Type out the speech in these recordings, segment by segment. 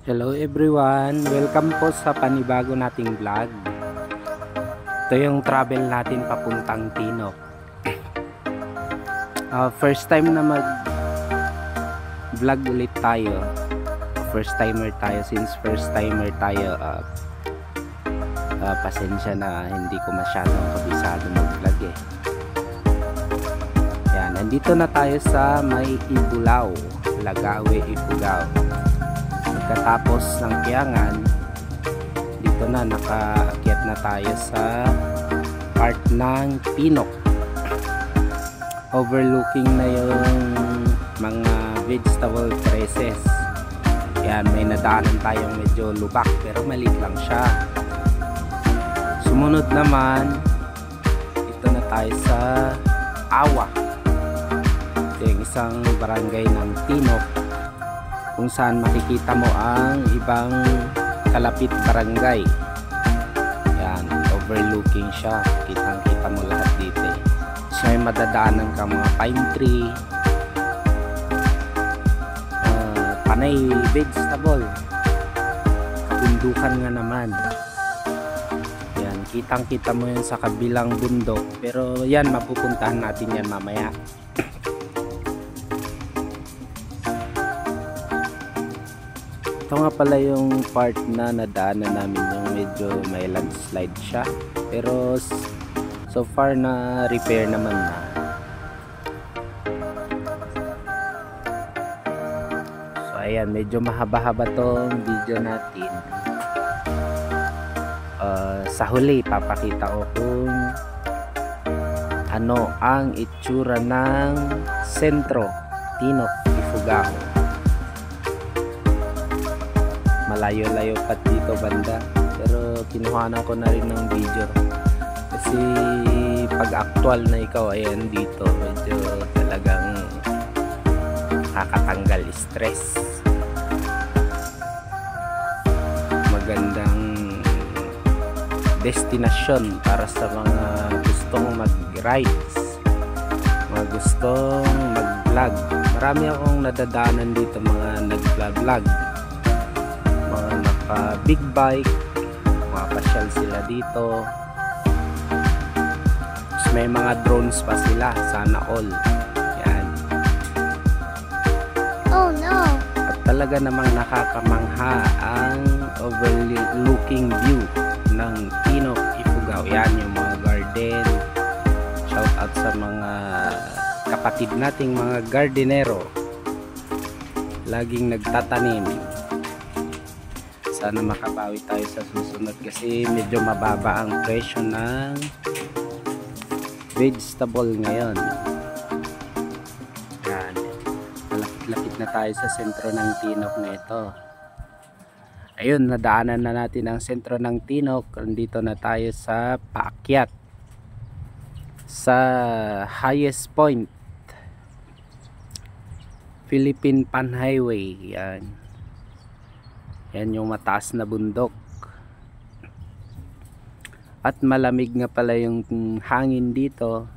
Hello everyone! Welcome po sa panibago nating vlog. Ito yung travel natin papuntang Tinok. First time na mag vlog ulit tayo. First timer tayo. Since first timer tayo, pasensya na hindi ko masyadong kabisado mag vlog eh. Yan, nandito na tayo sa may Ibulao, Lagawe, Ifugao. Pagkatapos ng Kiangan, dito na nakaakyat na tayo sa part ng Tinok. Overlooking na yung mga vegetable terraces. Yan, may nadaanan tayong medyo lubak pero maliit lang siya. Sumunod naman, dito na tayo sa Awa. Ito yung isang barangay ng Tinok, kung saan makikita mo ang ibang kalapit barangay. Yan, overlooking siya, kitang kita mo lahat dito. So may madadaanan kang mga pine tree, panay vegetable, kabundukan nga naman. Yan, kitang kita mo yan sa kabilang bundok, pero yan, mapupuntahan natin yan mamaya. Ito nga pala yung part na nadaanan namin, yung medyo may landslide siya, pero so far na repair naman na. So ayan, medyo mahaba-haba tong video natin. Sa huli papakita ko kung ano ang itsura ng sentro Tinok, Ifugao. Malayo-layo pa dito banda, pero kinuhanan ko na rin ng video kasi pag actual na ikaw ayan dito, medyo talagang nakakatanggal stress. Magandang destinasyon para sa mga gustong mag-rides, mga gustong mag-vlog. Marami akong nadadaanan dito, mga nag-vlog, mga naka big bike, mga pasyal sila dito. Tapos may mga drones pa sila, sana all. Yan. Oh no! At talaga namang nakakamangha ang overlooking view ng Tinok, Ifugao. Yan yung mga garden. Shout out sa mga kapatid nating mga gardenero, laging nagtatanim. Sana makabawi tayo sa susunod kasi medyo mababa ang presyo ng vegetable ngayon. Yan. Malapit-lapit na tayo sa sentro ng Tinok na ito. Ayun, nadaanan na natin ang sentro ng Tinok. Nandito na tayo sa paakyat sa highest point, Philippine Pan Highway. Yan. Yan yung mataas na bundok. At malamig nga pala yung hangin dito.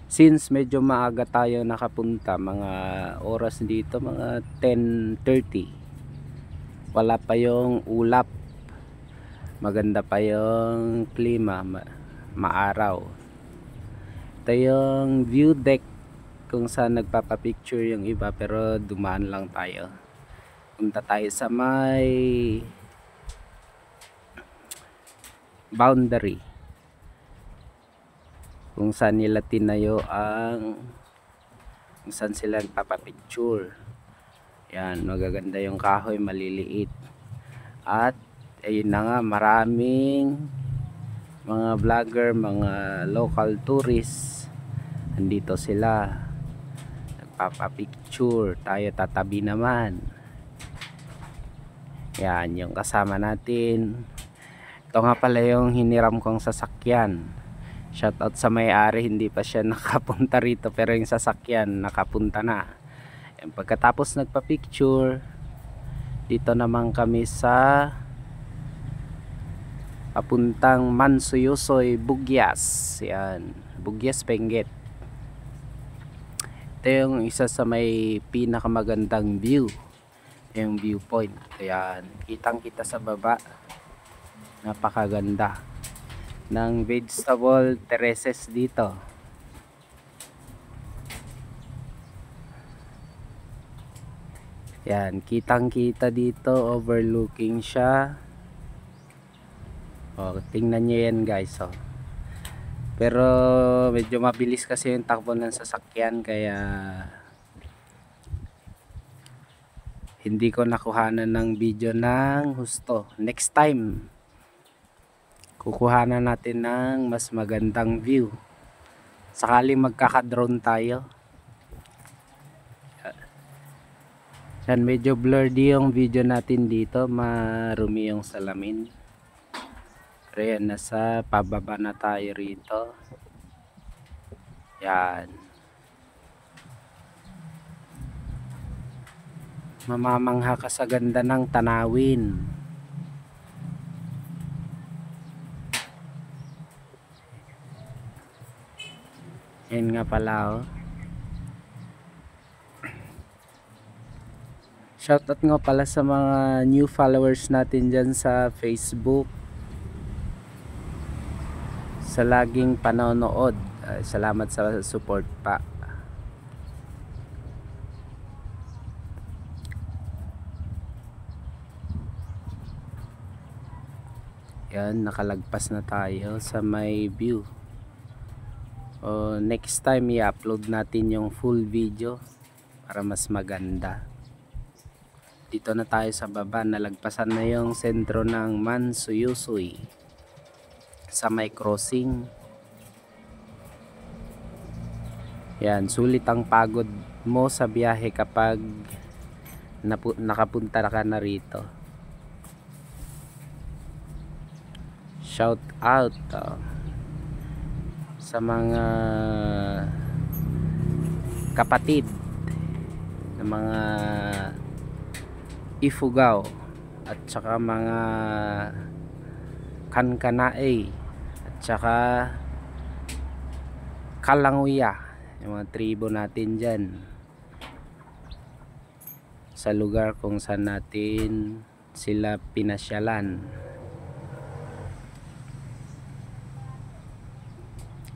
Since medyo maaga tayo nakapunta, mga oras dito, mga 10:30. Wala pa yung ulap. Maganda pa yung klima, maaraw. Ito yung view deck kung saan nagpapapicture yung iba, pero dumaan lang tayo. Punta tayo sa may boundary kung saan nila tinayo kung saan sila nagpapapicture. Yan, magaganda yung kahoy, maliliit. At ayun na nga, maraming mga vlogger, mga local tourists, andito sila nagpapapicture. Tayo tatabi naman. Yan, yung kasama natin. Ito nga pala yung hiniram kong sasakyan. Shoutout sa may-ari, hindi pa siya nakapunta rito, pero yung sasakyan nakapunta na. Yan, pagkatapos nagpa-picture, dito naman kami sa papuntang Mansuyusoy, Bugyas. Yan, Bugyas, Benguet. Ito yung isa sa may pinakamagandang view yung viewpoint. Ayan, kitang kita sa baba, napakaganda ng vegetable terraces dito. Yan, kitang kita dito, overlooking siya. Tingnan nyo yan guys. Pero medyo mabilis kasi yung takbo ng sasakyan, kaya hindi ko nakuhanan ng video ng husto. Next time kukuhanan natin ng mas magandang view, sakaling magkaka-drone tayo. Yan, medyo blurry yung video natin dito, marumi yung salamin. Pero yan, nasa pababa na tayo rito. Yan, mamamangha ka sa ganda ng tanawin. Yan nga pala Shoutout nga pala sa mga new followers natin dyan sa Facebook, sa laging panonood. Salamat sa support pa. Yan, nakalagpas na tayo sa may view. Next time i-upload natin yung full video para mas maganda. Dito na tayo sa baba, nalagpasan na yung sentro ng Mansuyusoy sa may crossing. Yan, sulit ang pagod mo sa biyahe kapag nakapunta ka na rito. Shout out sa mga kapatid ng mga Ifugao at saka mga Kankanaey at saka Kalanguya, yung mga tribo natin dyan sa lugar kung saan natin sila pinasyalan.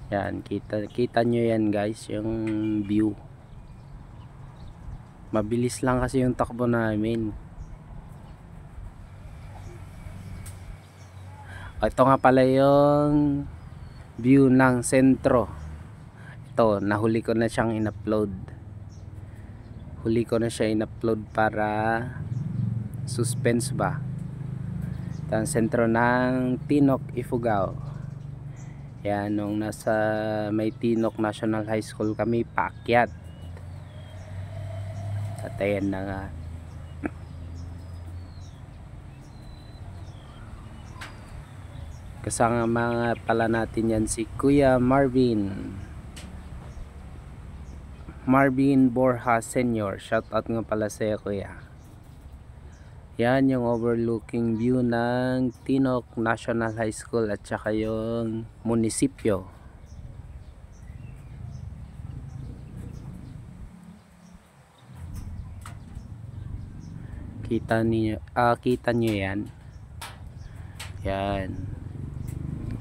Yan, kita nyo yan guys, yung view. Mabilis lang kasi yung takbo namin. Ito nga pala yung view ng sentro. Ito, nahuli ko na siyang in-upload. Huli ko na siya in-upload para suspense ba. Ito ang sentro ng Tinok, Ifugao. Yan, nung nasa may Tinok National High School kami, paakyat. At ayan na nga. Kasama mga pala natin yan si Kuya Marvin Borja Senior. Shout out nga pala sa iyo, Kuya. Yan yung overlooking view ng Tinok National High School at saka yung munisipyo. Kita nyo yan. Yan,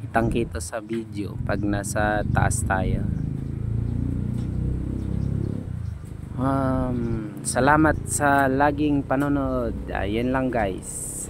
kitang kita sa video pag nasa taas tayo. Salamat sa laging panonood. Yan lang guys.